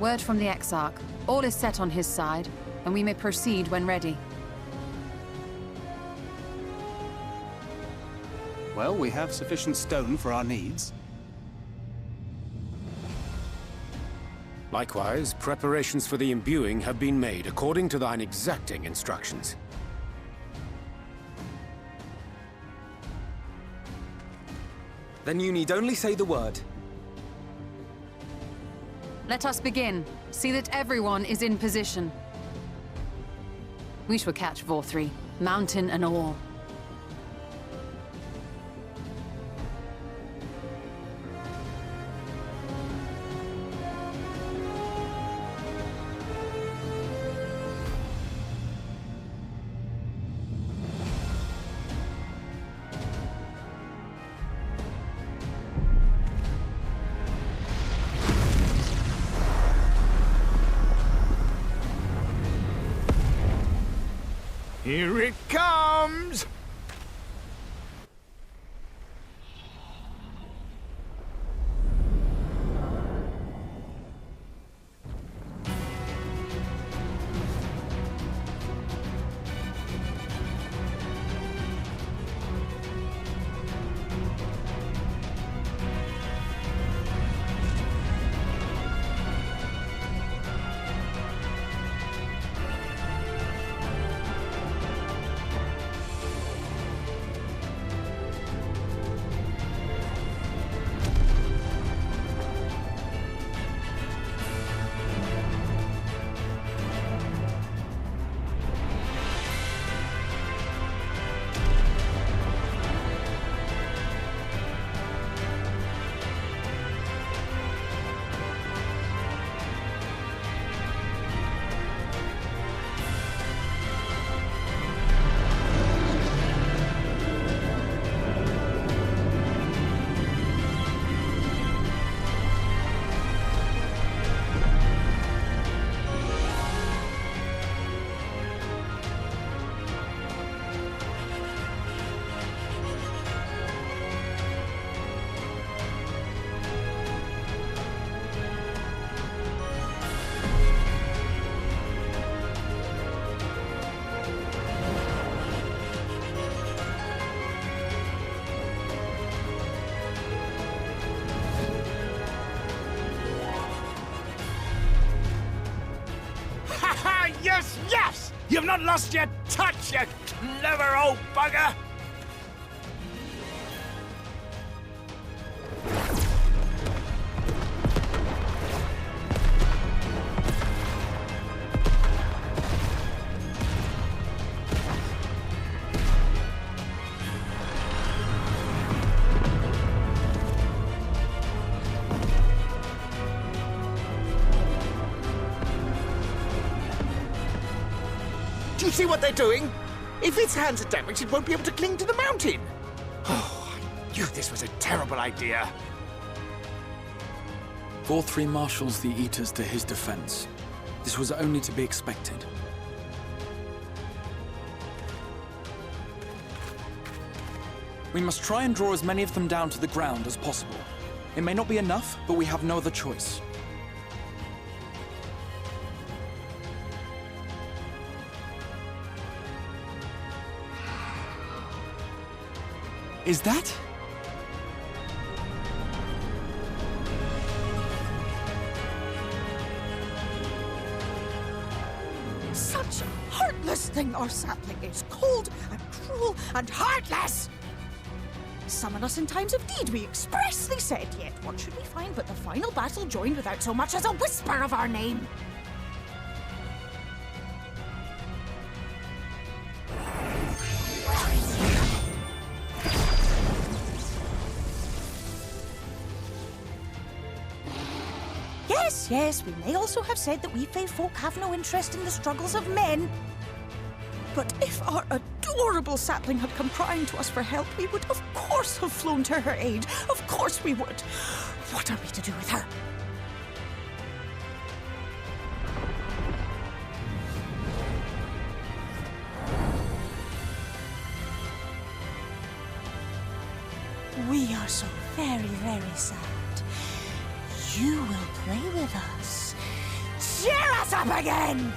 Word from the Exarch. All is set on his side, and we may proceed when ready. Well, we have sufficient stone for our needs. Likewise, preparations for the imbuing have been made according to thine exacting instructions. Then you need only say the word. Let us begin. See that everyone is in position. We shall catch Vorthri, mountain and all. Here it comes! Yes, yes! You've not lost your touch, you clever old bugger! Do you see what they're doing? If its hands are damaged, it won't be able to cling to the mountain. Oh, I knew this was a terrible idea. Vorthri marshals the Eaters to his defense. This was only to be expected. We must try and draw as many of them down to the ground as possible. It may not be enough, but we have no other choice. Is that? Such a heartless thing our sapling is. Cold and cruel and heartless! Summon us in times of need, we expressly said. Yet what should we find but the final battle joined without so much as a whisper of our name? Yes, we may also have said that we Fae folk have no interest in the struggles of men. But if our adorable sapling had come crying to us for help, we would of course have flown to her aid. Of course we would. What are we to do with her? We are so very, very sad. You will play with us. cheer us up again!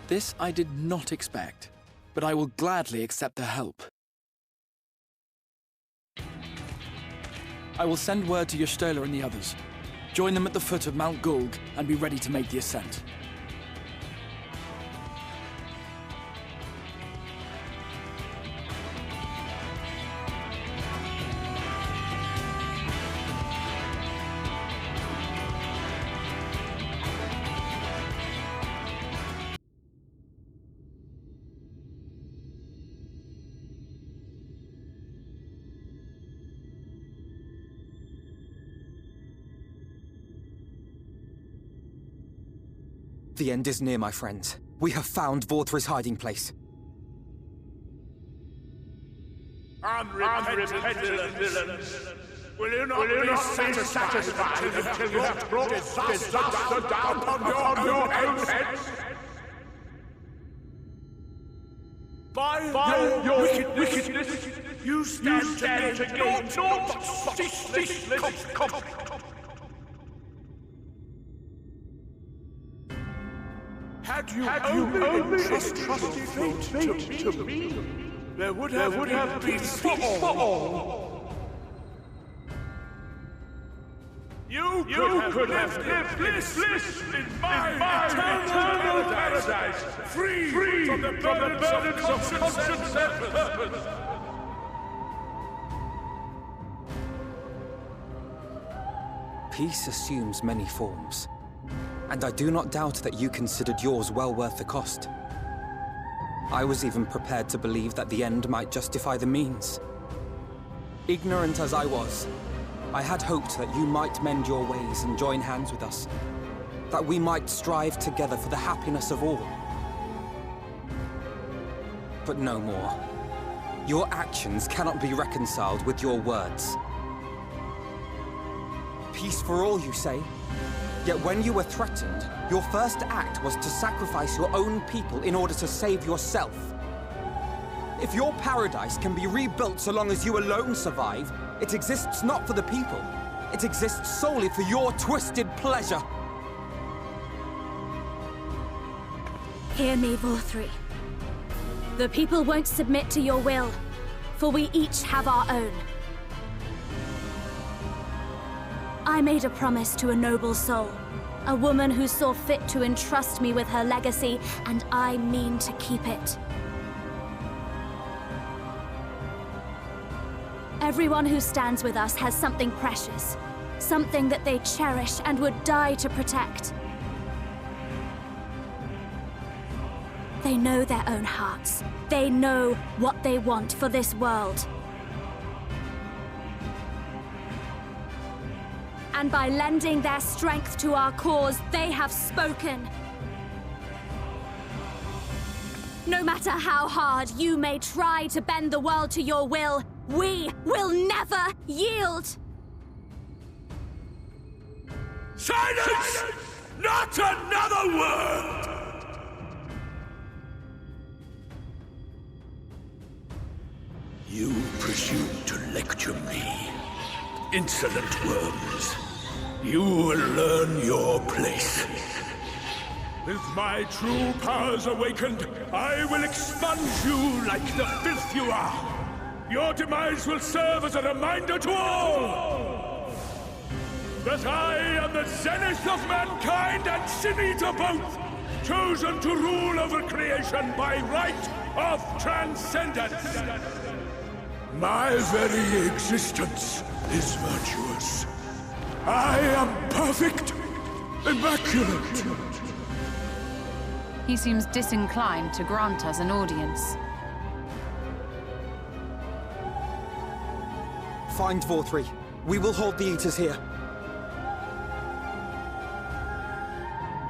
This I did not expect, but I will gladly accept the help. I will send word to Y'shtola and the others. Join them at the foot of Mount Gulg and be ready to make the ascent. The end is near, my friends. We have found Vorthri's hiding place. Unrepentant villains! Will you not be satisfied until you have brought disaster down on your own heads? By your wickedness, you stand to gain naught but ceaseless conflict. Had you only entrusted fate to me, there would have been peace for all. You could have lived bliss in my eternal paradise, free from the burdens of conscience and purpose. Peace assumes many forms. And I do not doubt that you considered yours well worth the cost. I was even prepared to believe that the end might justify the means. Ignorant as I was, I had hoped that you might mend your ways and join hands with us. That we might strive together for the happiness of all. But no more. Your actions cannot be reconciled with your words. Peace for all, you say? Yet when you were threatened, your first act was to sacrifice your own people in order to save yourself. If your paradise can be rebuilt so long as you alone survive, it exists not for the people. It exists solely for your twisted pleasure. Hear me, Vorthri. The people won't submit to your will, for we each have our own. I made a promise to a noble soul, a woman who saw fit to entrust me with her legacy, and I mean to keep it. Everyone who stands with us has something precious, something that they cherish and would die to protect. They know their own hearts. They know what they want for this world. And by lending their strength to our cause, they have spoken. No matter how hard you may try to bend the world to your will, we will never yield! Silence! Not another word! You presume to lecture me. Insolent worms. You will learn your place. With my true powers awakened, I will expunge you like the filth you are. Your demise will serve as a reminder to all that I am the zenith of mankind and sin eater both, chosen to rule over creation by right of transcendence. My very existence is virtuous. I am perfect, immaculate. He seems disinclined to grant us an audience. Find Vorthree. We will hold the Eaters here.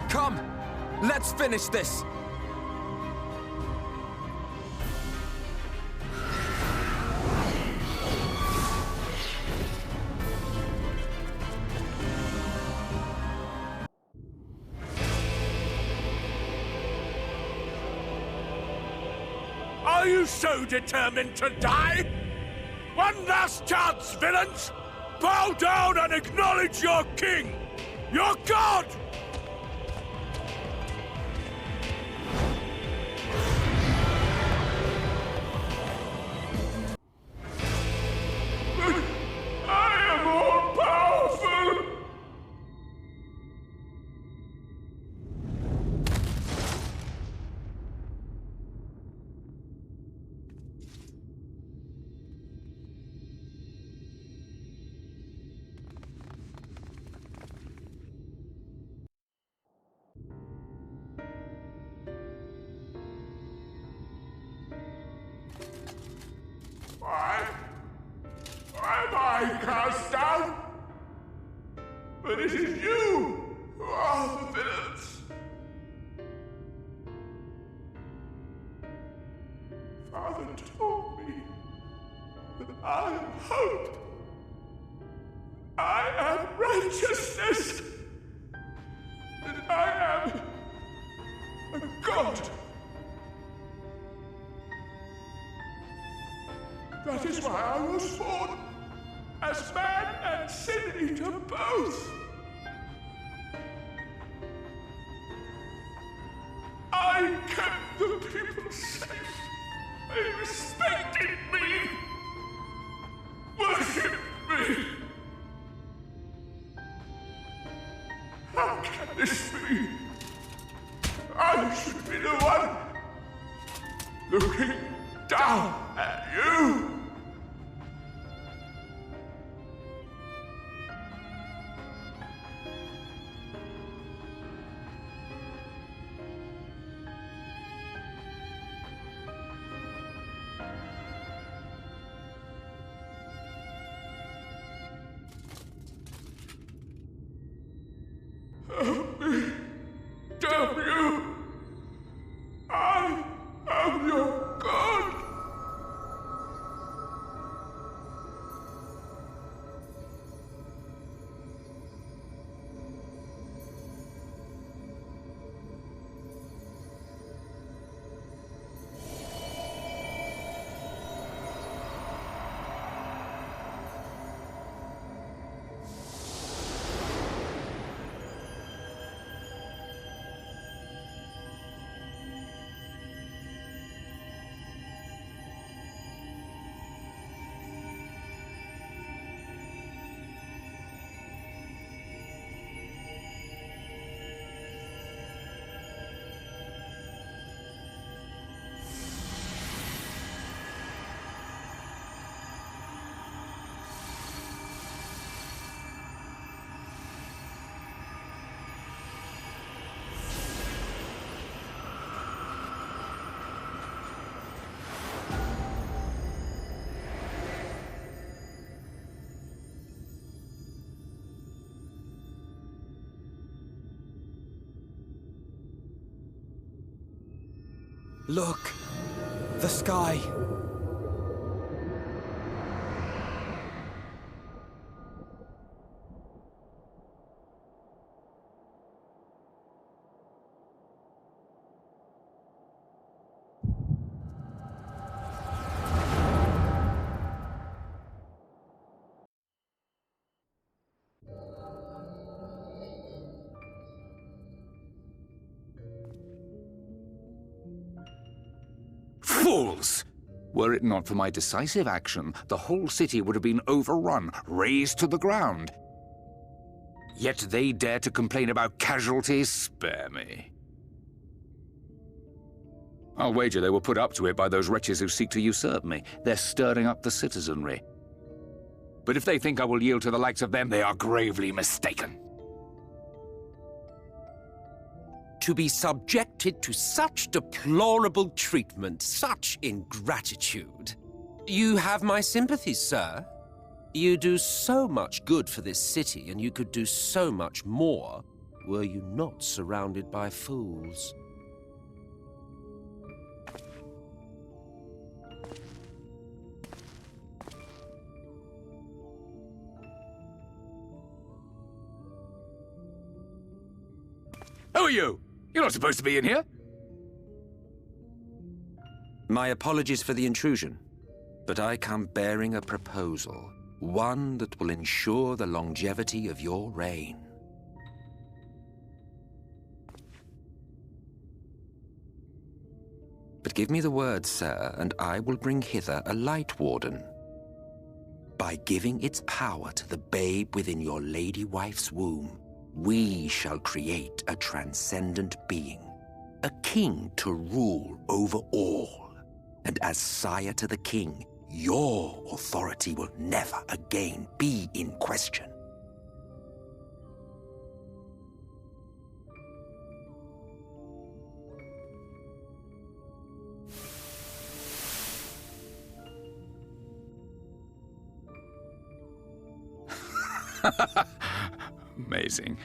Come! Let's finish this! Are you so determined to die? One last chance, villains! Bow down and acknowledge your king! Your god! I am all powerful! Why am I cast down? But it is you who are the villains. Father told me that I am hope. I am righteousness. That I am a god. That is why I was born, as man and sin eater both. I kept the people safe. They respected me, worshipped me. How can this be? I should be the one looking down at you. Help me, damn you! I am your god! Look! The sky! Fools! Were it not for my decisive action, the whole city would have been overrun, razed to the ground. Yet they dare to complain about casualties? Spare me. I'll wager they were put up to it by those wretches who seek to usurp me. They're stirring up the citizenry. But if they think I will yield to the likes of them, they are gravely mistaken. To be subjected to such deplorable treatment, such ingratitude. You have my sympathies, sir. You do so much good for this city, and you could do so much more were you not surrounded by fools. Who are you? You're not supposed to be in here. My apologies for the intrusion, but I come bearing a proposal, one that will ensure the longevity of your reign. But give me the word, sir, and I will bring hither a Light Warden. By giving its power to the babe within your lady wife's womb, we shall create a transcendent being, a king to rule over all. And as sire to the king, your authority will never again be in question. Amazing.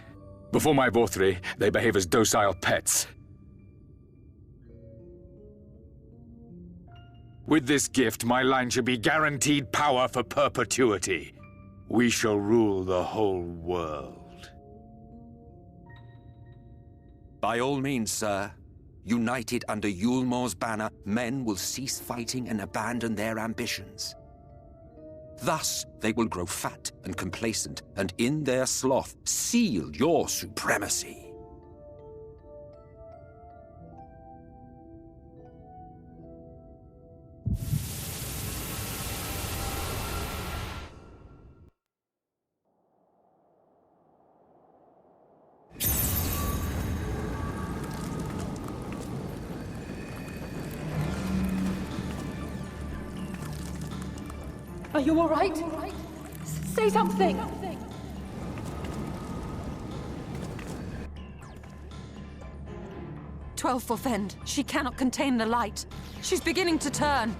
Before my Vorthri, they behave as docile pets. With this gift, my line shall be guaranteed power for perpetuity. We shall rule the whole world. By all means, sir. United under Yulmor's banner, men will cease fighting and abandon their ambitions. Thus, they will grow fat and complacent, and in their sloth, seal your supremacy. Are you all right? Say something! 12 for Fend. She cannot contain the light. She's beginning to turn.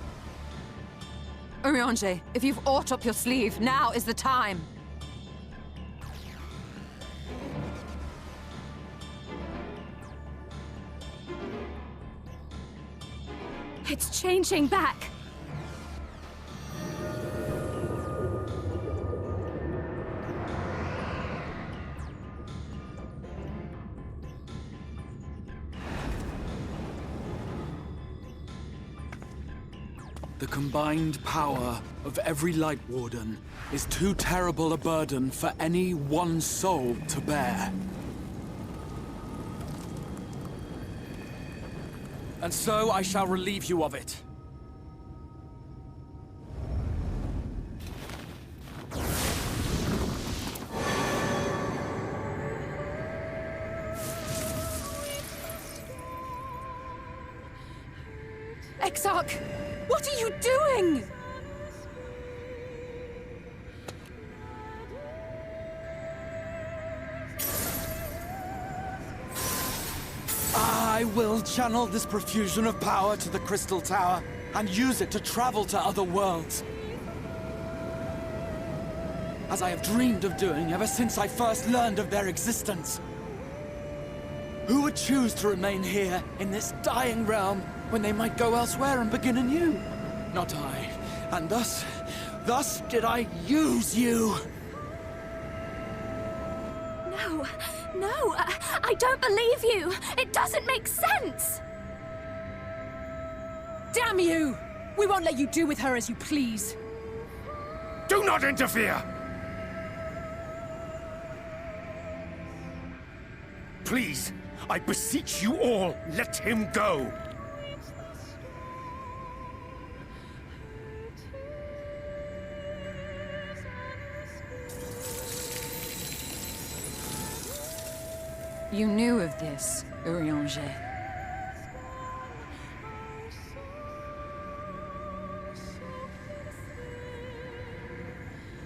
Urianger, if you've aught up your sleeve, now is the time. It's changing back. The combined power of every Light Warden is too terrible a burden for any one soul to bear. And so I shall relieve you of it. Exarch! What are you doing? I will channel this profusion of power to the Crystal Tower and use it to travel to other worlds. As I have dreamed of doing ever since I first learned of their existence. Who would choose to remain here in this dying realm when they might go elsewhere and begin anew? Not I. And thus did I use you. No, I don't believe you. It doesn't make sense. Damn you! We won't let you do with her as you please. Do not interfere! Please, I beseech you all, let him go! You knew of this, Urianger.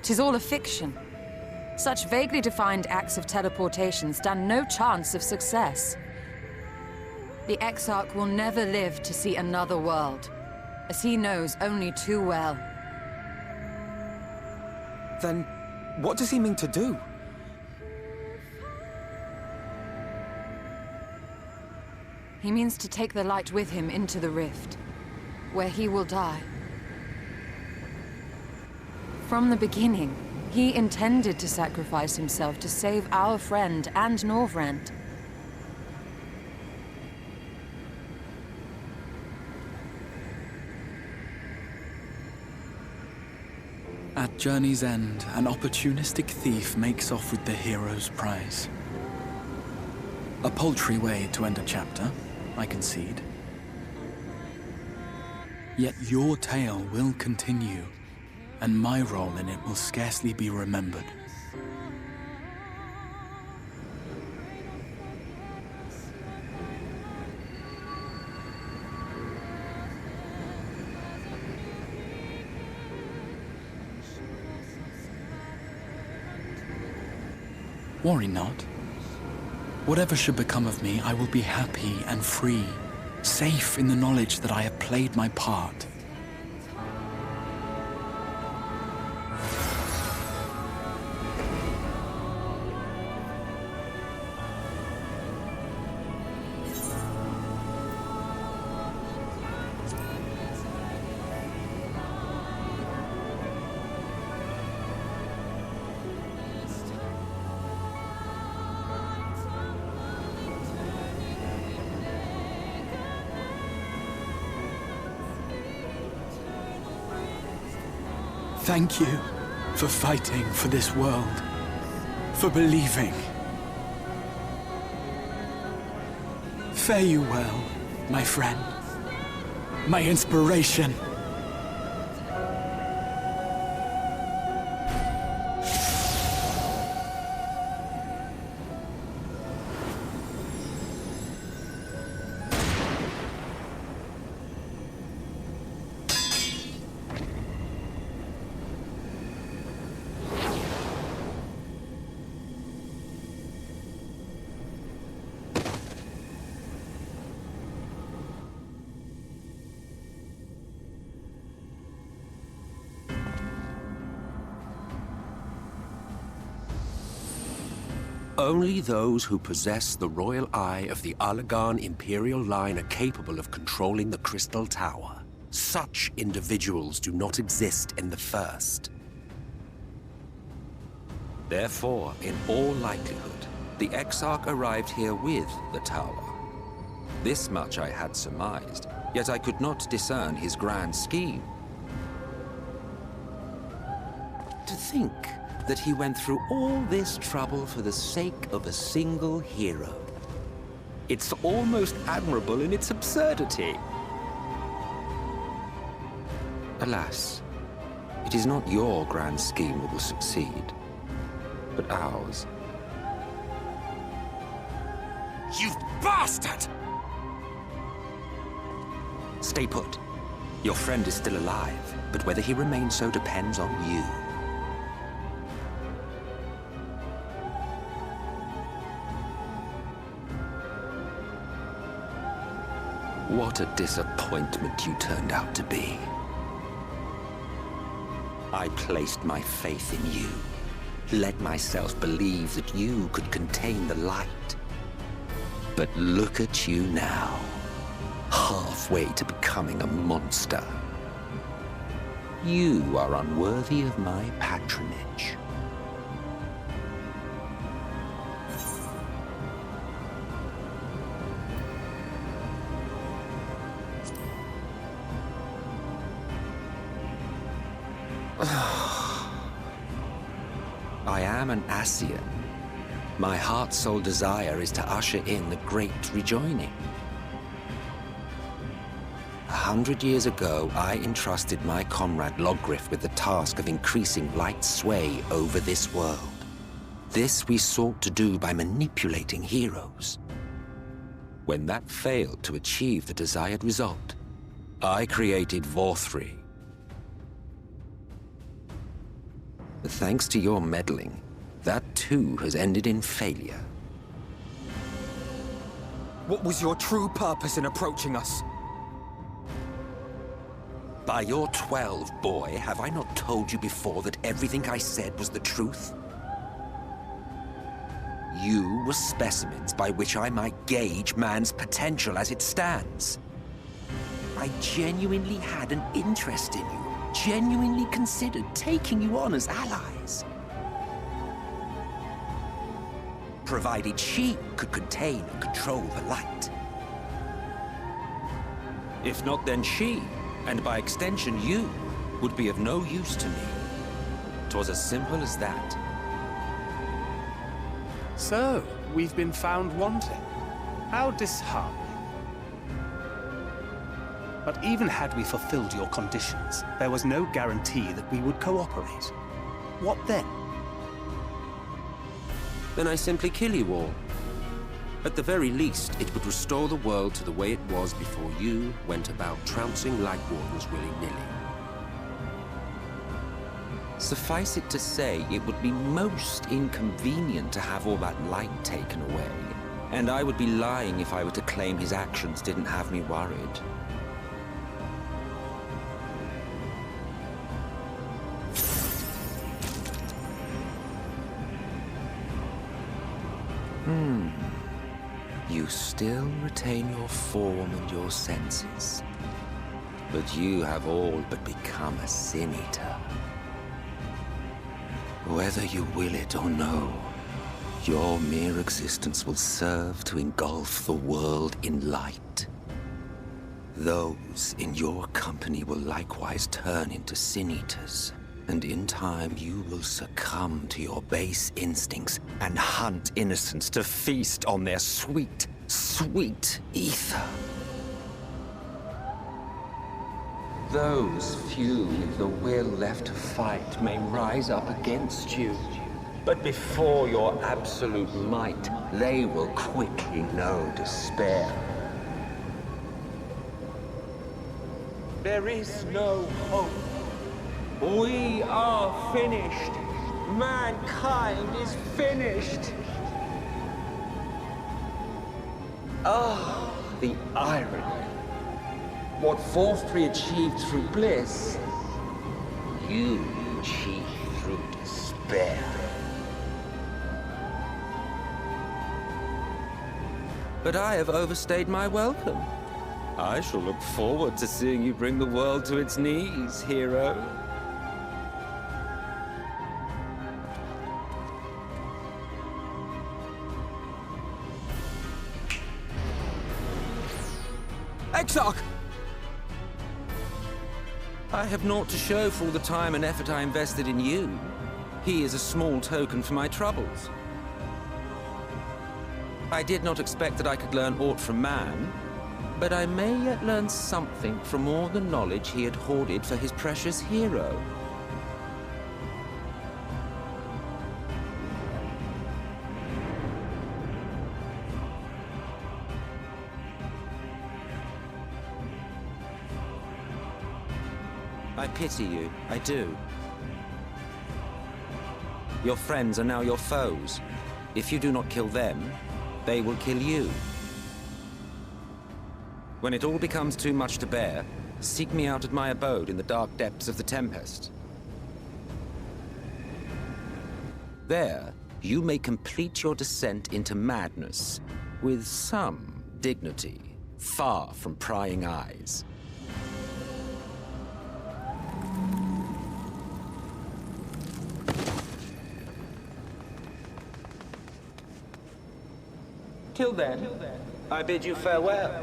'Tis all a fiction. Such vaguely defined acts of teleportation stand no chance of success. The Exarch will never live to see another world, as he knows only too well. Then, what does he mean to do? He means to take the light with him into the rift, where he will die. From the beginning, he intended to sacrifice himself to save our friend and Norvrend. At Journey's end, an opportunistic thief makes off with the hero's prize. A paltry way to end a chapter, I concede. Yet your tale will continue, and my role in it will scarcely be remembered. Worry not. Whatever should become of me, I will be happy and free, safe in the knowledge that I have played my part. Thank you for fighting for this world, for believing. Fare you well, my friend, my inspiration. Only those who possess the royal eye of the Allagan Imperial line are capable of controlling the Crystal Tower. Such individuals do not exist in the First. Therefore, in all likelihood, the Exarch arrived here with the tower. This much I had surmised, yet I could not discern his grand scheme. To think that he went through all this trouble for the sake of a single hero. It's almost admirable in its absurdity. Alas, it is not your grand scheme that will succeed, but ours. You bastard! Stay put. Your friend is still alive, but whether he remains so depends on you. What a disappointment you turned out to be. I placed my faith in you, let myself believe that you could contain the light. But look at you now, halfway to becoming a monster. You are unworthy of my patronage. I am an Ascian. My heart's sole desire is to usher in the great rejoining. 100 years ago, I entrusted my comrade Logriff with the task of increasing light's sway over this world. This we sought to do by manipulating heroes. When that failed to achieve the desired result, I created Vorthri. But thanks to your meddling, that too has ended in failure. What was your true purpose in approaching us? By your 12, boy, have I not told you before that everything I said was the truth? You were specimens by which I might gauge man's potential as it stands. I genuinely had an interest in you, genuinely considered taking you on as allies. Provided she could contain and control the light. If not, then she, and by extension you, would be of no use to me. 'Twas as simple as that. So, we've been found wanting. How disheartening. But even had we fulfilled your conditions, there was no guarantee that we would cooperate. What then? Then I simply kill you all. At the very least, it would restore the world to the way it was before you went about trouncing Light Wardens willy-nilly. Suffice it to say, it would be most inconvenient to have all that light taken away. And I would be lying if I were to claim his actions didn't have me worried. You still retain your form and your senses. But you have all but become a Sin Eater. Whether you will it or no, your mere existence will serve to engulf the world in light. Those in your company will likewise turn into Sin Eaters, and in time you will succumb to your base instincts and hunt innocents to feast on their sweet, sweet ether. Those few with the will left to fight may rise up against you, but before your absolute might, they will quickly know despair. There is no hope. We are finished. Mankind is finished. Ah, the irony. What fourth we achieved through bliss, you achieved through despair. But I have overstayed my welcome. I shall look forward to seeing you bring the world to its knees, hero. Exarch! I have naught to show for all the time and effort I invested in you. He is a small token for my troubles. I did not expect that I could learn aught from man, but I may yet learn something from all the knowledge he had hoarded for his precious hero. I pity you, I do. Your friends are now your foes. If you do not kill them, they will kill you. When it all becomes too much to bear, seek me out at my abode in the dark depths of the Tempest. There, you may complete your descent into madness with some dignity, far from prying eyes. Till then, I bid you farewell,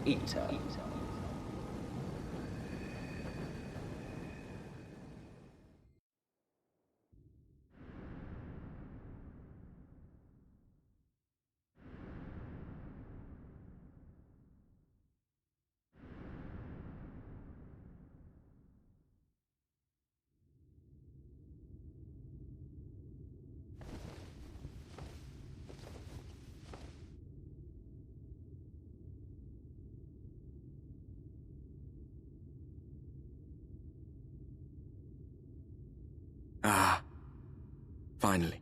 Eater. Ah, finally.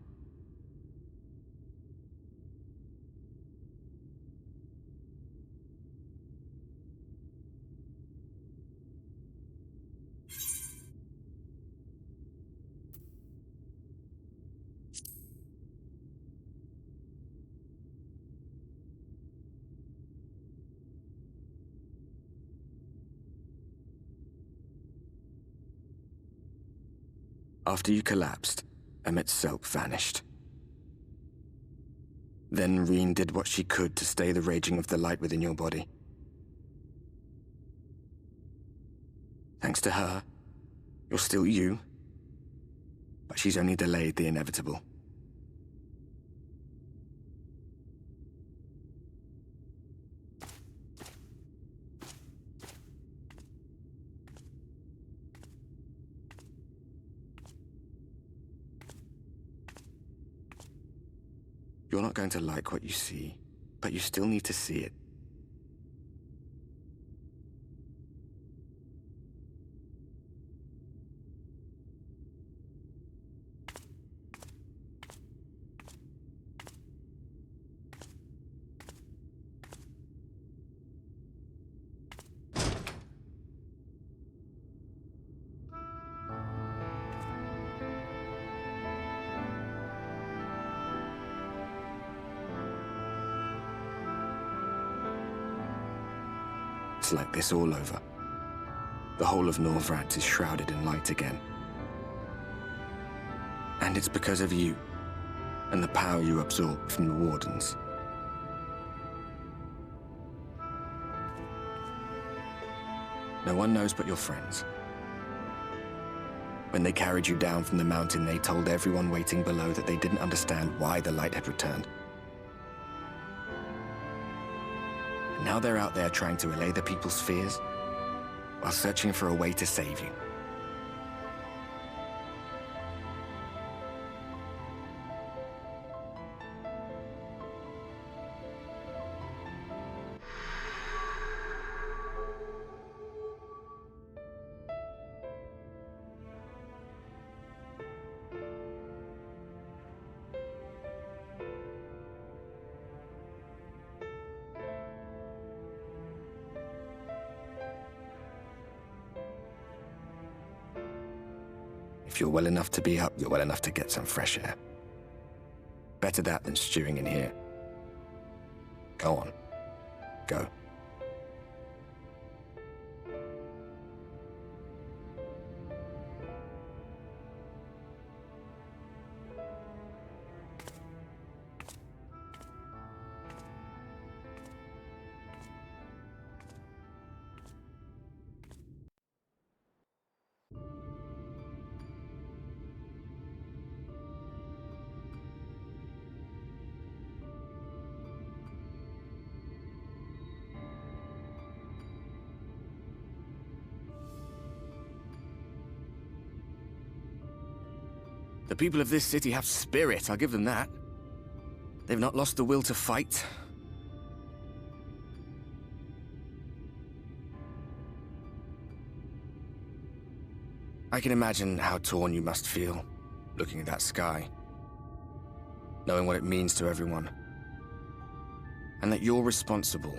After you collapsed, Emmet's self vanished. Then Reen did what she could to stay the raging of the light within your body. Thanks to her, you're still you, but she's only delayed the inevitable. You're not going to like what you see, but you still need to see it. It's like this all over. The whole of Norvrad is shrouded in light again. And it's because of you, and the power you absorb from the Wardens. No one knows but your friends. When they carried you down from the mountain, they told everyone waiting below that they didn't understand why the light had returned. Now they're out there trying to allay the people's fears, while searching for a way to save you. If you're well enough to be up, you're well enough to get some fresh air. Better that than stewing in here. Go on. Go. The people of this city have spirit, I'll give them that. They've not lost the will to fight. I can imagine how torn you must feel, looking at that sky, knowing what it means to everyone, and that you're responsible.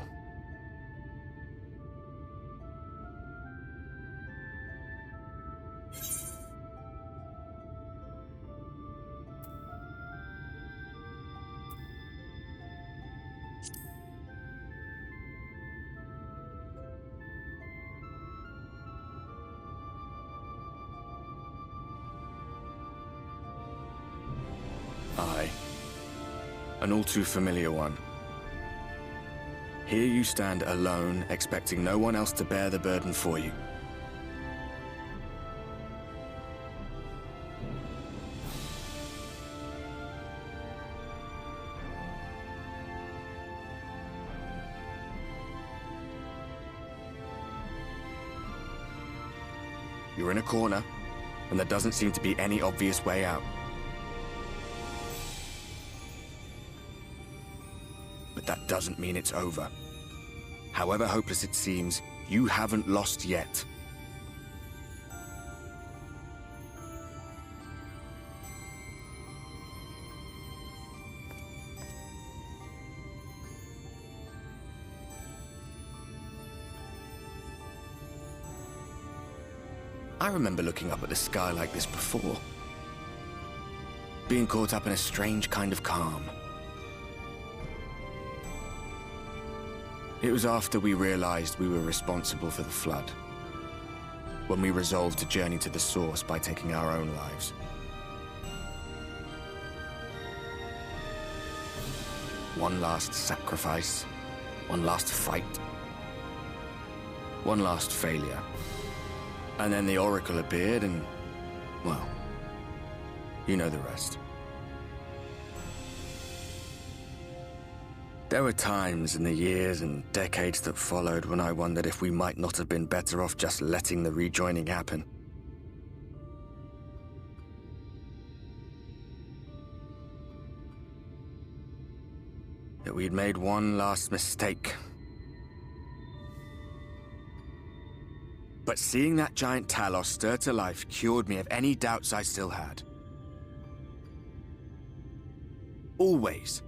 Aye. An all too familiar one. Here you stand alone, expecting no one else to bear the burden for you. You're in a corner, and there doesn't seem to be any obvious way out. But that doesn't mean it's over. However hopeless it seems, you haven't lost yet. I remember looking up at the sky like this before. Being caught up in a strange kind of calm. It was after we realized we were responsible for the flood. when we resolved to journey to the source by taking our own lives. One last sacrifice, one last fight, one last failure. And then the Oracle appeared and, well, you know the rest. There were times in the years and decades that followed when I wondered if we might not have been better off just letting the rejoining happen. That we'd made one last mistake. But seeing that giant Talos stir to life cured me of any doubts I still had. Always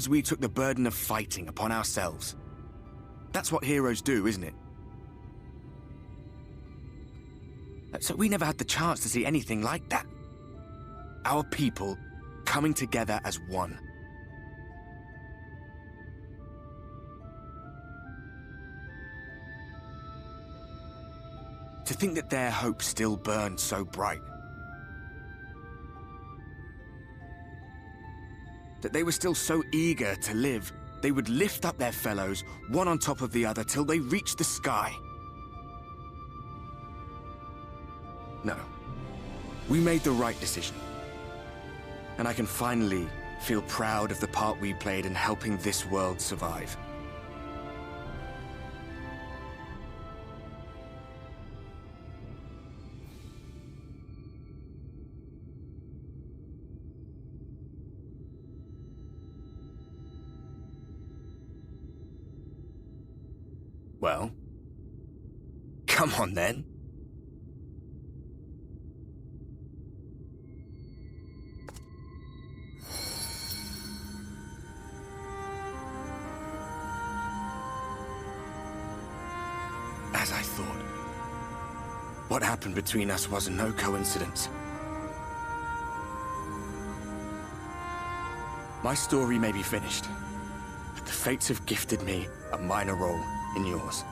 we took the burden of fighting upon ourselves. That's what heroes do, isn't it? So we never had the chance to see anything like that. Our people coming together as one. To think that their hope still burned so bright. That they were still so eager to live, they would lift up their fellows, one on top of the other, till they reached the sky. No. We made the right decision. And I can finally feel proud of the part we played in helping this world survive. Well, come on then. As I thought, what happened between us was no coincidence. My story may be finished, but the fates have gifted me a minor role in yours.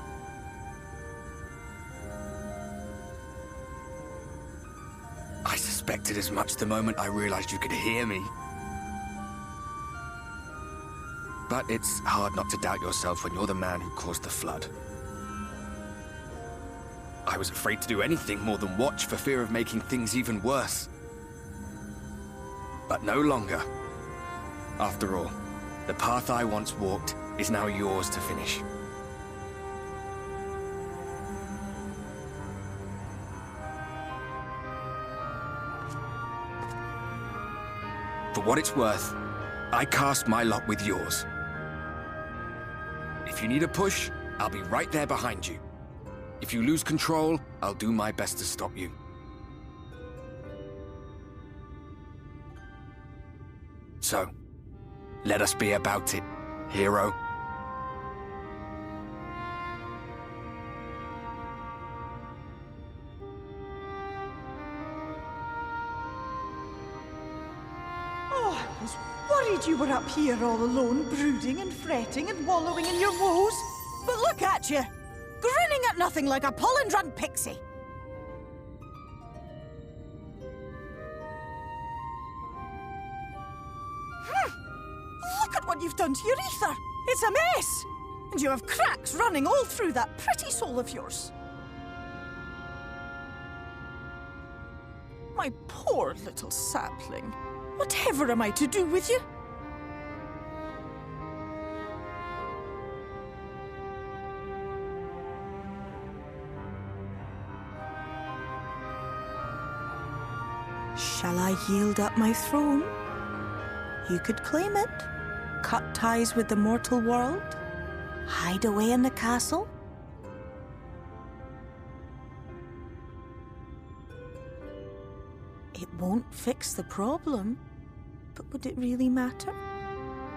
I suspected as much the moment I realized you could hear me. But it's hard not to doubt yourself when you're the man who caused the flood. I was afraid to do anything more than watch for fear of making things even worse. But no longer. After all, the path I once walked is now yours to finish. For what it's worth, I cast my lot with yours. If you need a push, I'll be right there behind you. If you lose control, I'll do my best to stop you. So, let us be about it, hero. Worried you were up here all alone, brooding and fretting and wallowing in your woes. But look at you, grinning at nothing like a pollen-drunk pixie. Look at what you've done to your ether. It's a mess. And you have cracks running all through that pretty soul of yours. My poor little sapling. Whatever am I to do with you? Shall I yield up my throne? You could claim it, cut ties with the mortal world, hide away in the castle. It won't fix the problem, but would it really matter?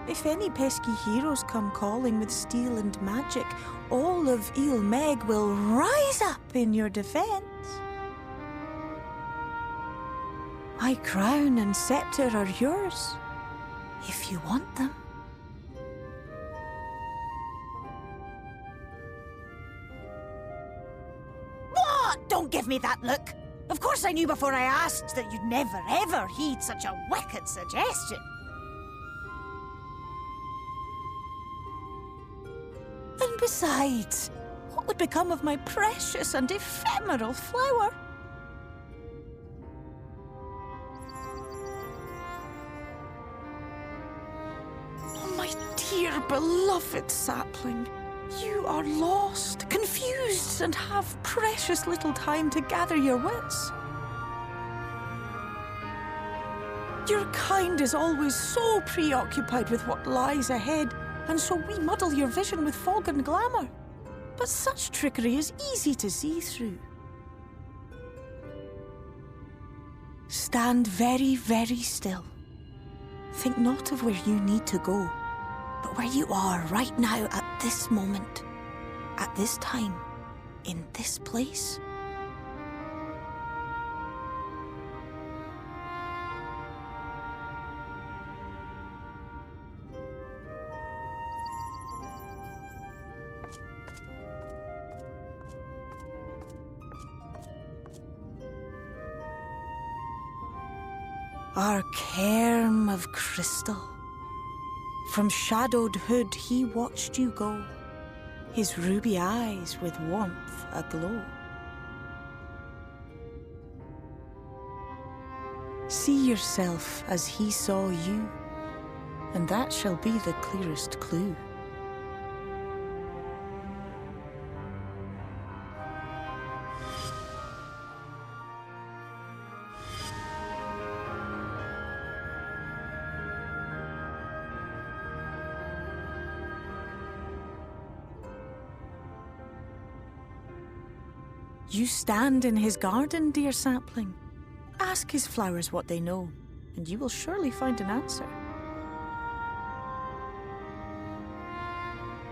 If any pesky heroes come calling with steel and magic, all of Il Meg will rise up in your defense. My crown and scepter are yours, if you want them. What don't give me that look. Of course I knew before I asked that you'd never ever heed such a wicked suggestion. And besides, what would become of my precious and ephemeral flower? Oh, my dear beloved sapling. You are lost, confused, and have precious little time to gather your wits. Your kind is always so preoccupied with what lies ahead, and so we muddle your vision with fog and glamour. But such trickery is easy to see through. Stand very, very still. Think not of where you need to go, but where you are right now at this moment, at this time, in this place. Our cairn of crystal. From shadowed hood he watched you go, his ruby eyes with warmth aglow. See yourself as he saw you, and that shall be the clearest clue. You stand in his garden, dear sapling. Ask his flowers what they know, and you will surely find an answer.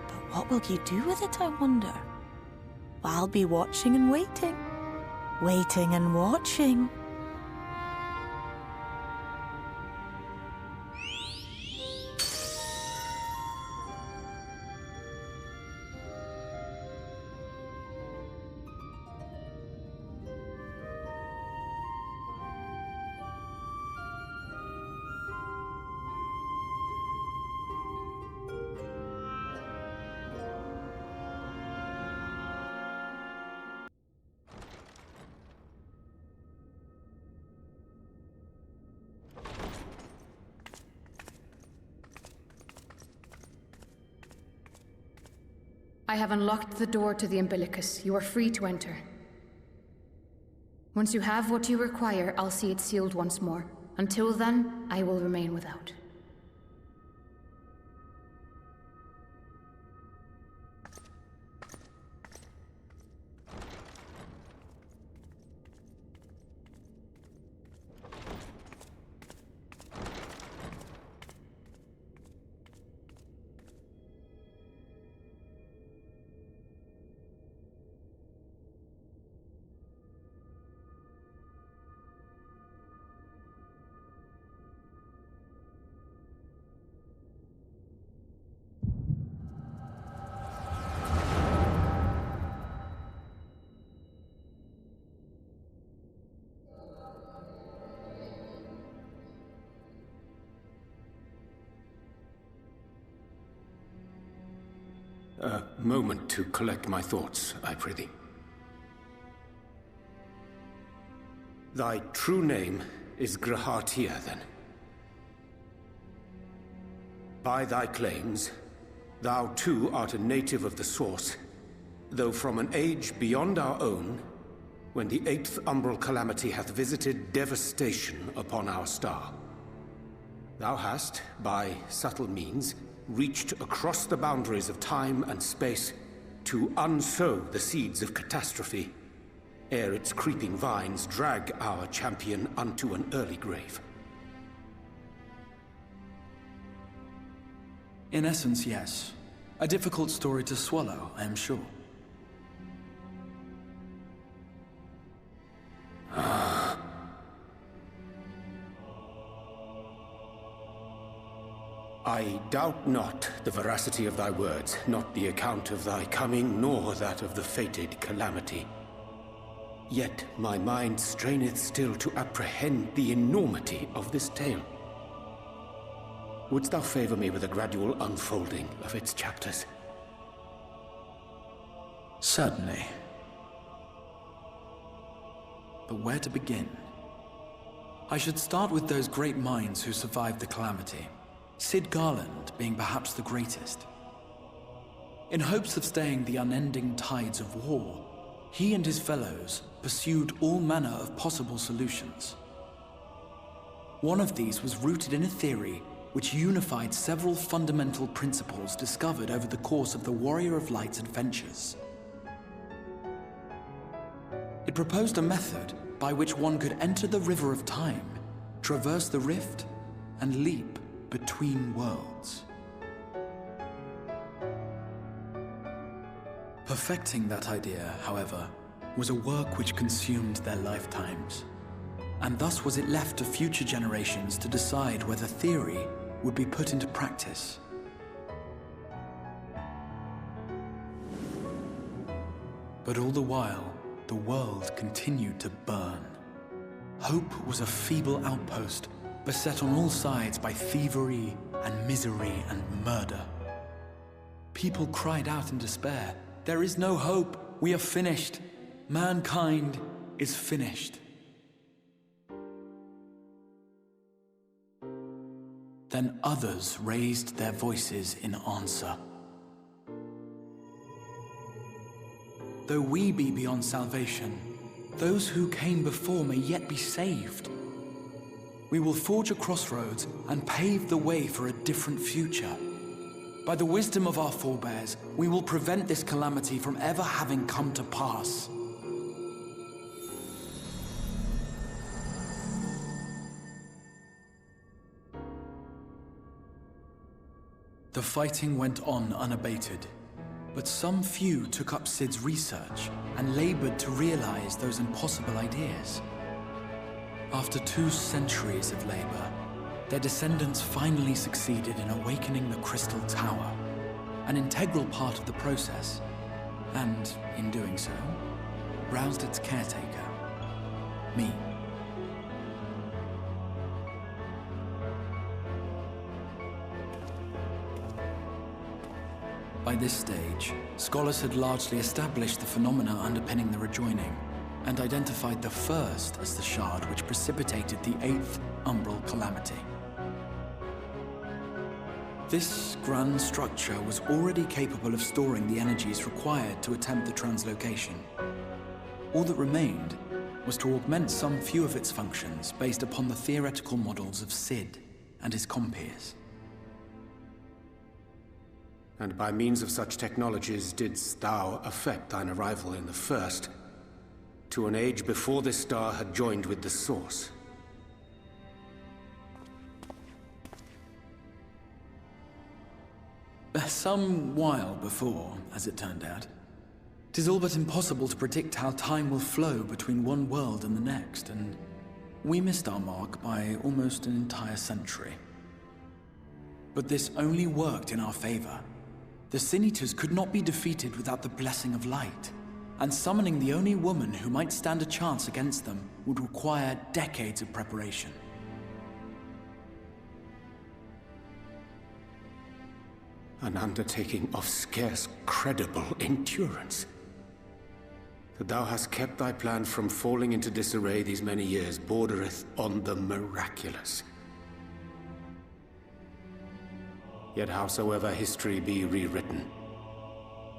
But what will you do with it, I wonder? I'll be watching and waiting. Waiting and watching. I have unlocked the door to the umbilicus. You are free to enter. Once you have what you require, I'll see it sealed once more. Until then, I will remain without. A moment to collect my thoughts, I prithee. Thy true name is Grahatia, then. By thy claims, thou too art a native of the Source, though from an age beyond our own, when the 8th umbral calamity hath visited devastation upon our star. Thou hast, by subtle means, reached across the boundaries of time and space to unsow the seeds of catastrophe, ere its creeping vines drag our champion unto an early grave. In essence, yes. A difficult story to swallow, I am sure. I doubt not the veracity of thy words, not the account of thy coming, nor that of the fated calamity. Yet my mind straineth still to apprehend the enormity of this tale. Wouldst thou favor me with a gradual unfolding of its chapters? Certainly. But where to begin? I should start with those great minds who survived the calamity, Sid Garland being perhaps the greatest. In hopes of staying the unending tides of war, he and his fellows pursued all manner of possible solutions. One of these was rooted in a theory which unified several fundamental principles discovered over the course of the Warrior of Light's adventures. It proposed a method by which one could enter the River of Time, traverse the rift, and leap between worlds. Perfecting that idea, however, was a work which consumed their lifetimes, and thus was it left to future generations to decide whether theory would be put into practice. But all the while, the world continued to burn. Hope was a feeble outpost, beset on all sides by thievery and misery and murder. People cried out in despair, "There is no hope, we are finished. Mankind is finished." Then others raised their voices in answer. Though we be beyond salvation, those who came before may yet be saved. We will forge a crossroads and pave the way for a different future. By the wisdom of our forebears, we will prevent this calamity from ever having come to pass. The fighting went on unabated, but some few took up Sid's research and labored to realize those impossible ideas. After 2 centuries of labor, their descendants finally succeeded in awakening the Crystal Tower, an integral part of the process, and, in doing so, roused its caretaker, me. By this stage, scholars had largely established the phenomena underpinning the rejoining, and identified the first as the shard which precipitated the 8th umbral calamity. This grand structure was already capable of storing the energies required to attempt the translocation. All that remained was to augment some few of its functions based upon the theoretical models of Sid and his compeers. And by means of such technologies didst thou effect thine arrival in the first, to an age before this star had joined with the Source. Some while before, as it turned out. 'Tis all but impossible to predict how time will flow between one world and the next, and we missed our mark by almost an entire century. But this only worked in our favor. The Sin Eaters could not be defeated without the blessing of light, and summoning the only woman who might stand a chance against them would require decades of preparation. An undertaking of scarce credible endurance. That thou hast kept thy plan from falling into disarray these many years bordereth on the miraculous. Yet howsoever history be rewritten,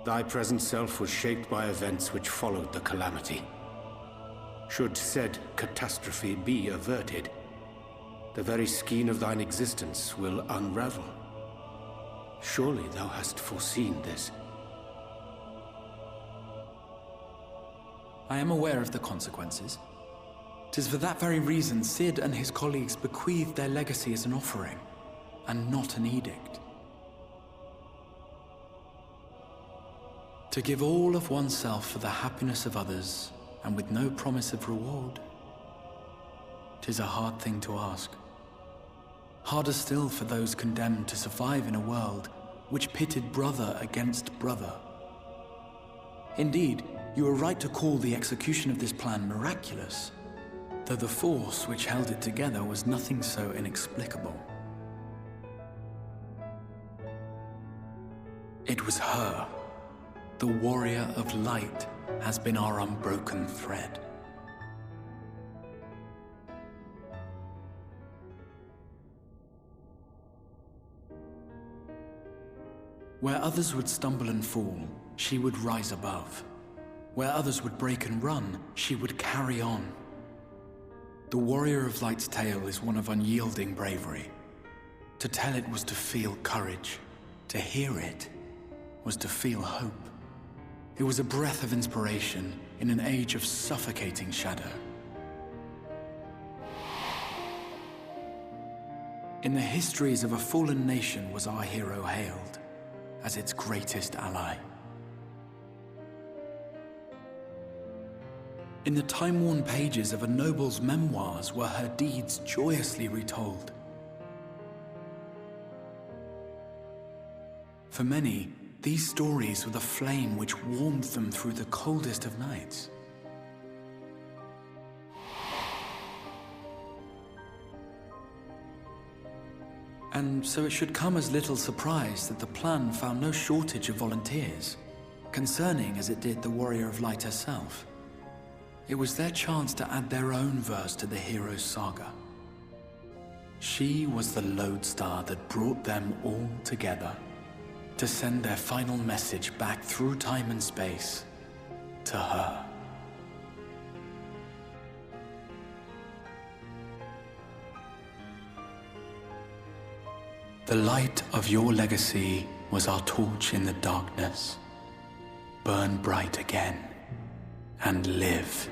thy present self was shaped by events which followed the calamity. Should said catastrophe be averted, the very skein of thine existence will unravel. Surely thou hast foreseen this. I am aware of the consequences. 'Tis for that very reason Sid and his colleagues bequeathed their legacy as an offering, and not an edict. To give all of oneself for the happiness of others, and with no promise of reward, 'tis a hard thing to ask. Harder still for those condemned to survive in a world which pitted brother against brother. Indeed, You were right to call the execution of this plan miraculous, though the force which held it together was nothing so inexplicable. It was her. The Warrior of Light has been our unbroken thread. Where others would stumble and fall, she would rise above. Where others would break and run, she would carry on. The Warrior of Light's tale is one of unyielding bravery. To tell it was to feel courage. To hear it was to feel hope. It was a breath of inspiration in an age of suffocating shadow. In the histories of a fallen nation was our hero hailed as its greatest ally. In the time-worn pages of a noble's memoirs were her deeds joyously retold. For many, these stories were the flame which warmed them through the coldest of nights. And so it should come as little surprise that the plan found no shortage of volunteers, concerning as it did the Warrior of Light herself. It was their chance to add their own verse to the hero's saga. She was the lodestar that brought them all together to send their final message back through time and space to her. The light of your legacy was our torch in the darkness. Burn bright again and live.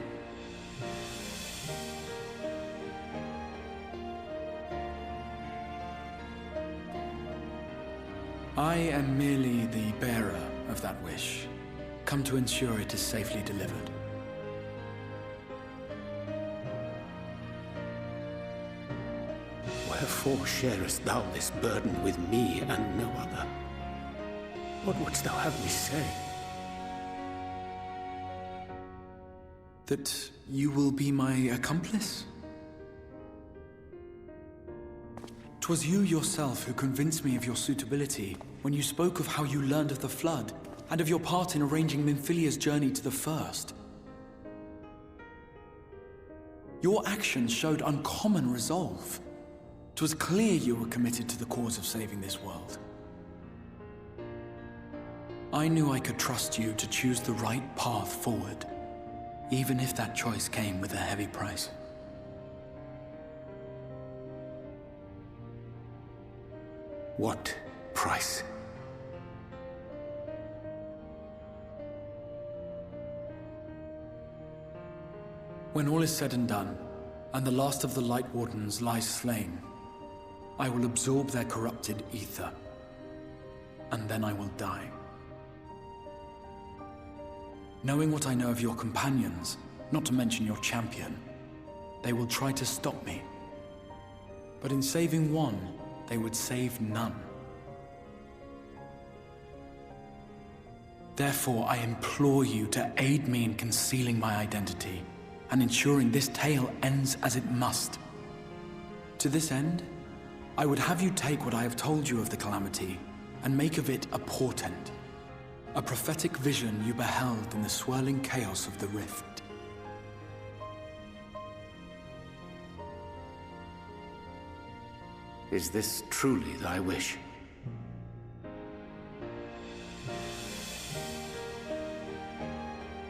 I am merely the bearer of that wish, come to ensure it is safely delivered. Wherefore sharest thou this burden with me and no other? What wouldst thou have me say? That you will be my accomplice? 'Twas you yourself who convinced me of your suitability when you spoke of how you learned of the Flood and of your part in arranging Minfilia's journey to the First. Your actions showed uncommon resolve. 'Twas clear you were committed to the cause of saving this world. I knew I could trust you to choose the right path forward, even if that choice came with a heavy price. What price? When all is said and done, and the last of the Light Wardens lies slain, I will absorb their corrupted ether, and then I will die. Knowing what I know of your companions, not to mention your champion, they will try to stop me. But in saving one, they would save none. Therefore, I implore you to aid me in concealing my identity and ensuring this tale ends as it must. To this end, I would have you take what I have told you of the Calamity and make of it a portent, a prophetic vision you beheld in the swirling chaos of the Rift. Is this truly thy wish?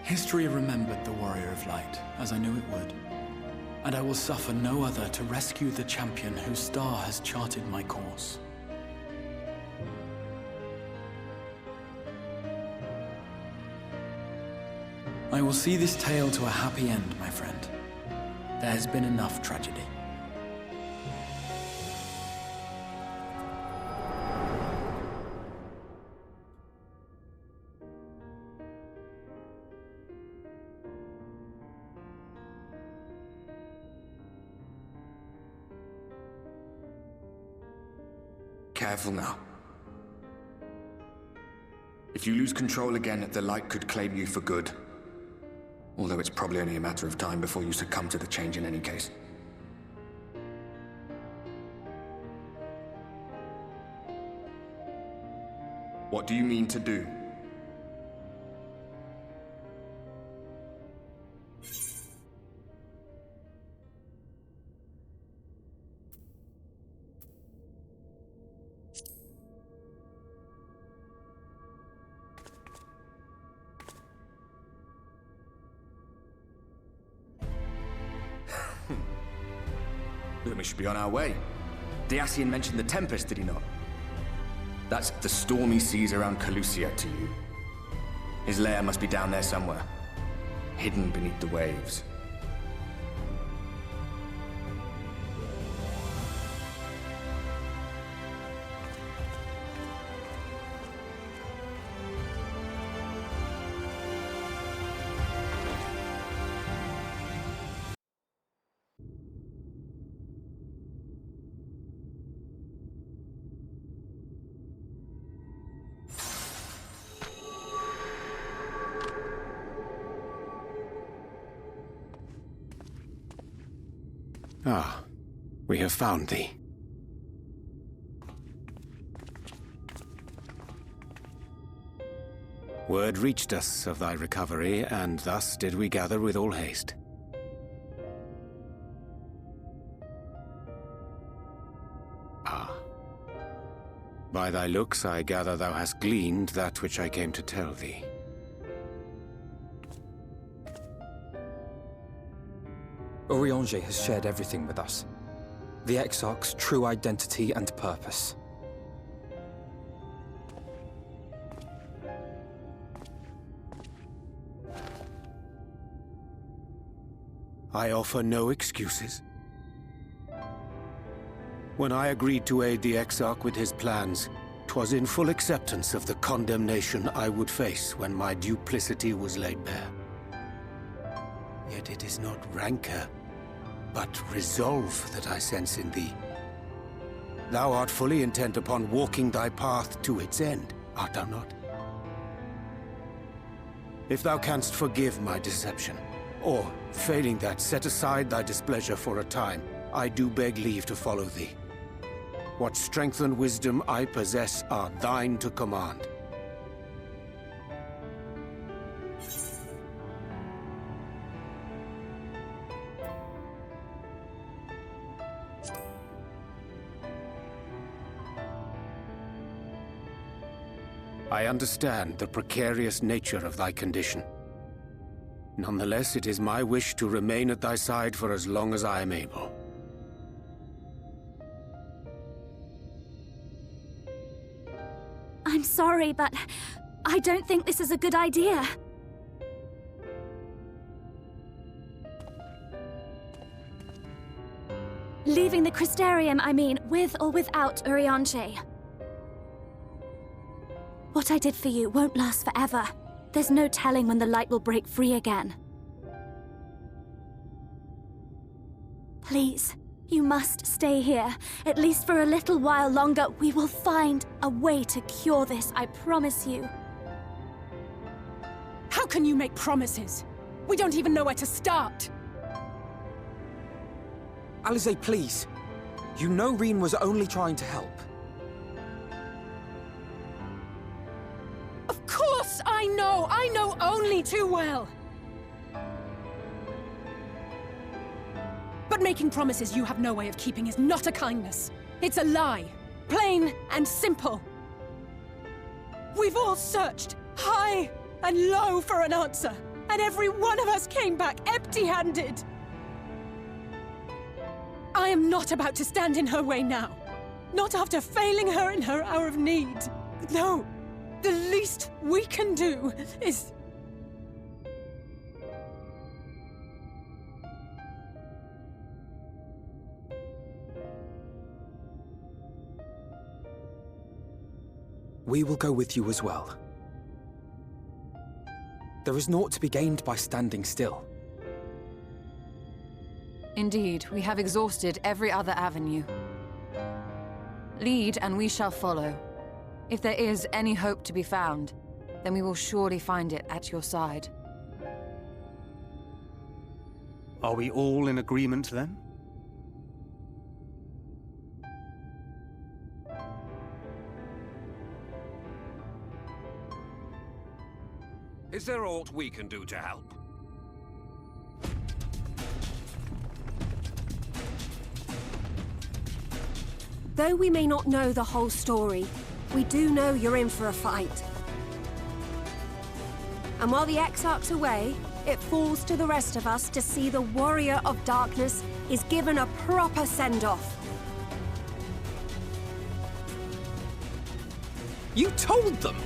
History remembered the Warrior of Light, as I knew it would, and I will suffer no other to rescue the champion whose star has charted my course. I will see this tale to a happy end, my friend. There has been enough tragedy. Careful now. If you lose control again, the Light could claim you for good. Although it's probably only a matter of time before you succumb to the change in any case. What do you mean to do? Then we should be on our way. Diassian mentioned the Tempest, did he not? That's the stormy seas around Calusia to you. His lair must be down there somewhere, hidden beneath the waves. Ah, we have found thee. Word reached us of thy recovery, and thus did we gather with all haste. Ah. By thy looks I gather thou hast gleaned that which I came to tell thee. Urianger has shared everything with us. The Exarch's true identity and purpose. I offer no excuses. When I agreed to aid the Exarch with his plans, 'twas in full acceptance of the condemnation I would face when my duplicity was laid bare. Yet it is not rancor, but resolve that I sense in thee. Thou art fully intent upon walking thy path to its end, art thou not? If thou canst forgive my deception, or, failing that, set aside thy displeasure for a time, I do beg leave to follow thee. What strength and wisdom I possess are thine to command. I understand the precarious nature of thy condition. Nonetheless, it is my wish to remain at thy side for as long as I am able. I'm sorry, but I don't think this is a good idea. Leaving the Crystarium, I mean, with or without Urianger. What I did for you won't last forever. There's no telling when the light will break free again. Please, you must stay here. At least for a little while longer. We will find a way to cure this, I promise you. How can you make promises? We don't even know where to start. Alisaie, please. You know Reen was only trying to help. Of course I know! I know only too well! But making promises you have no way of keeping is not a kindness. It's a lie. Plain and simple. We've all searched high and low for an answer, and every one of us came back empty-handed. I am not about to stand in her way now. Not after failing her in her hour of need. No. The least we can do is... We will go with you as well. There is naught to be gained by standing still. Indeed, we have exhausted every other avenue. Lead, and we shall follow. If there is any hope to be found, then we will surely find it at your side. Are we all in agreement then? Is there aught we can do to help? Though we may not know the whole story, we do know you're in for a fight. And while the Exarch's away, it falls to the rest of us to see the Warrior of Darkness is given a proper send-off. You told them!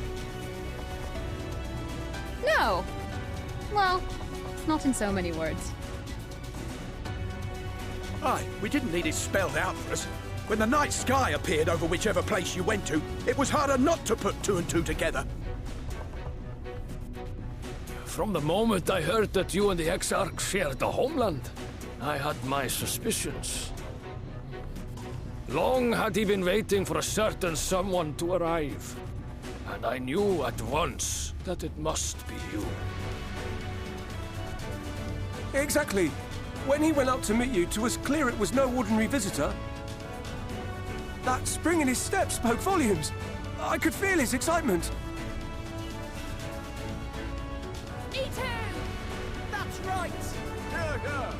No! Well, not in so many words. Aye, we didn't need it spelled out for us. When the night sky appeared over whichever place you went to, it was harder not to put two and two together. From the moment I heard that you and the Exarch shared the homeland, I had my suspicions. Long had he been waiting for a certain someone to arrive, and I knew at once that it must be you. Exactly. When he went up to meet you, 'twas clear it was no ordinary visitor. That spring in his step spoke volumes. I could feel his excitement. Eat him! That's right! Yeah.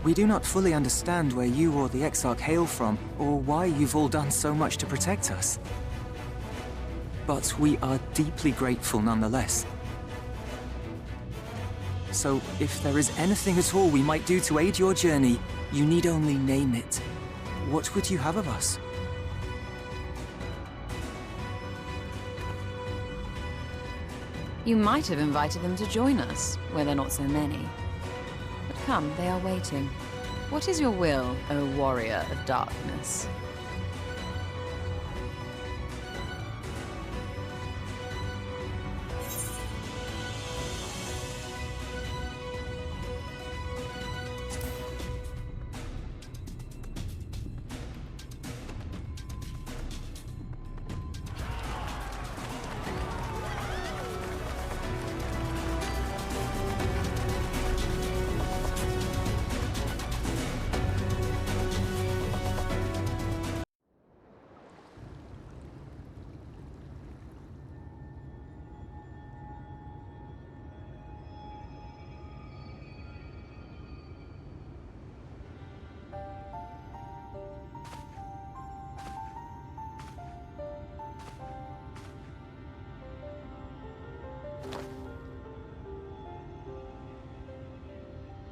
We do not fully understand where you or the Exarch hail from, or why you've all done so much to protect us. But we are deeply grateful nonetheless. So, if there is anything at all we might do to aid your journey, you need only name it. What would you have of us? You might have invited them to join us, where there are not so many. But come, they are waiting. What is your will, O Warrior of Darkness?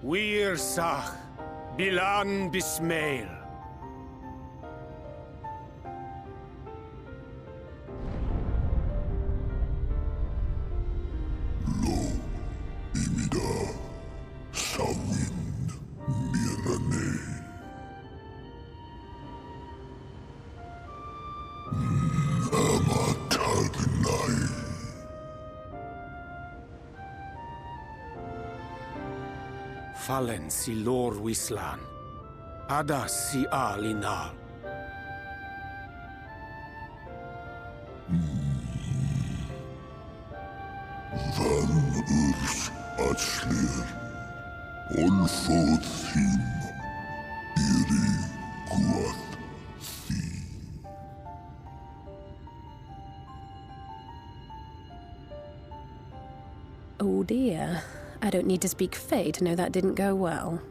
Wir Sach, Bilan Bismail. Fallen si lor wislan, ada si alinal. Van urs atslir, olfod thim, iri guath thi. Oh dear. I don't need to speak Fey to know that didn't go well.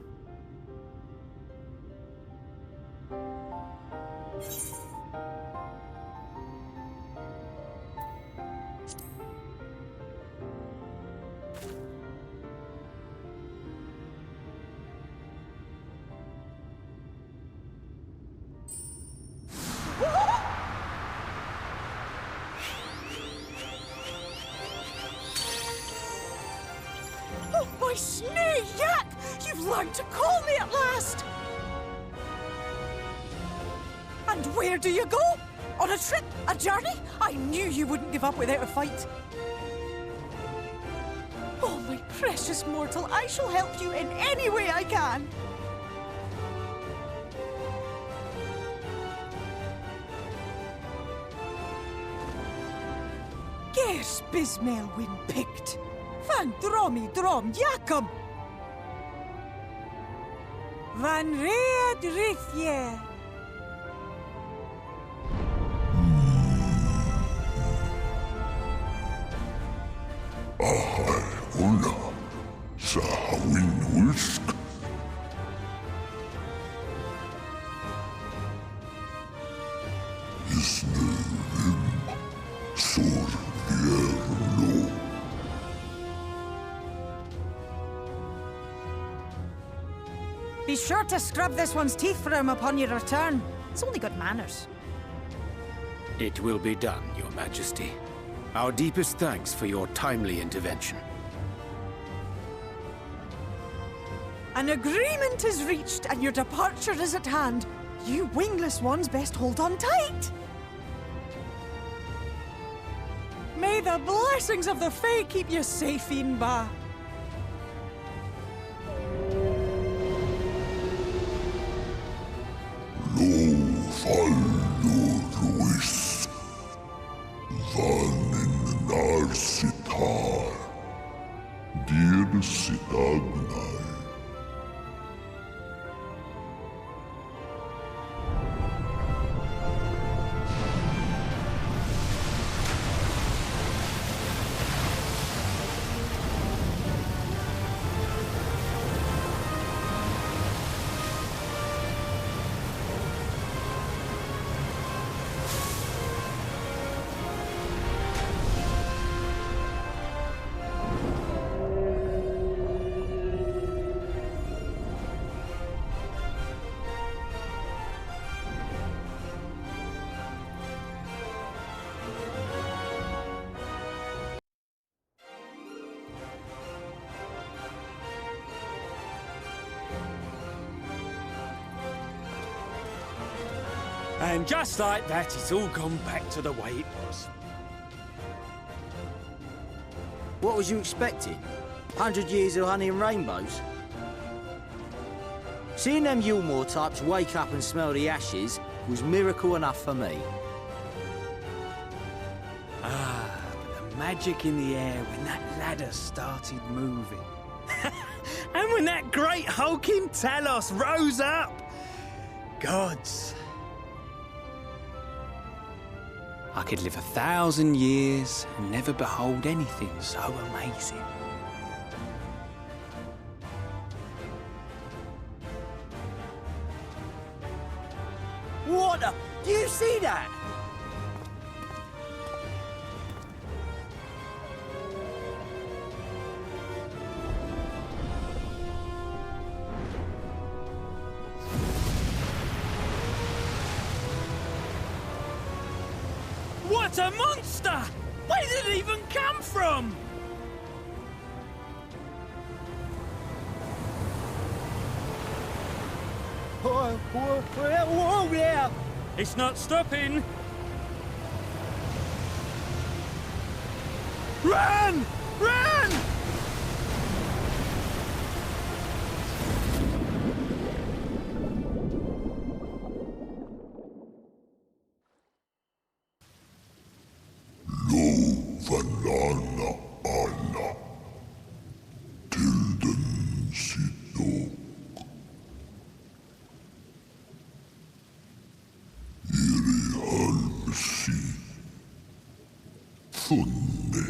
My snake yak! You've learned to call me at last! And where do you go? On a trip? A journey? I knew you wouldn't give up without a fight. Oh, my precious mortal, I shall help you in any way I can. course Bismael win picked. Van dromi drom Jacob. Van Read Rithje. Ahai Una, Sahawin Ulsk. Isnevim, Sor Vierlo. Be sure to scrub this one's teeth for him upon your return. It's only good manners. It will be done, Your Majesty. Our deepest thanks for your timely intervention. An agreement is reached and your departure is at hand. You wingless ones best hold on tight. May the blessings of the Fae keep you safe, Inba. Lo fallo ruis. Vanin nar sitar. Dir sitagnai. And just like that, it's all gone back to the way it was. What was you expecting? 100 years of honey and rainbows? Seeing them Yulmore types wake up and smell the ashes was miracle enough for me. Ah, but the magic in the air when that ladder started moving. And when that great hulking Talos rose up. Gods. I could live 1,000 years and never behold anything so amazing. What the? Do you see that? What a monster! Where did it even come from? Whoa there! It's not stopping. Run! Run! Valana Anna. Tilden Sidok. Iri Halmsi. Funne.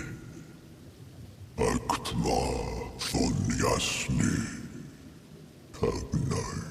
Aktva von Jasni. Tagnai.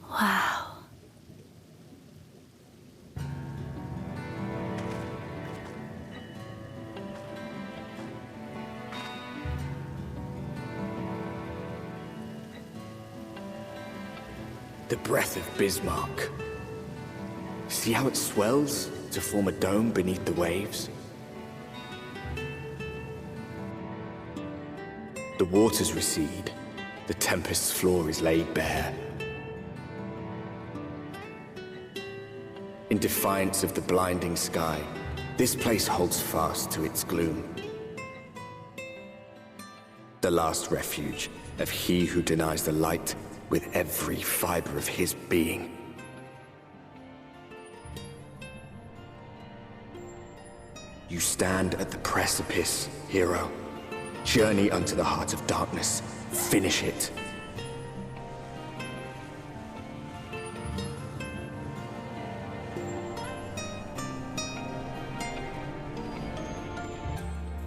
Wow. The breath of Bismarck. See how it swells to form a dome beneath the waves? The waters recede. The tempest's floor is laid bare. In defiance of the blinding sky, this place holds fast to its gloom. The last refuge of he who denies the light with every fiber of his being. You stand at the precipice, hero. Journey unto the heart of darkness. Finish it.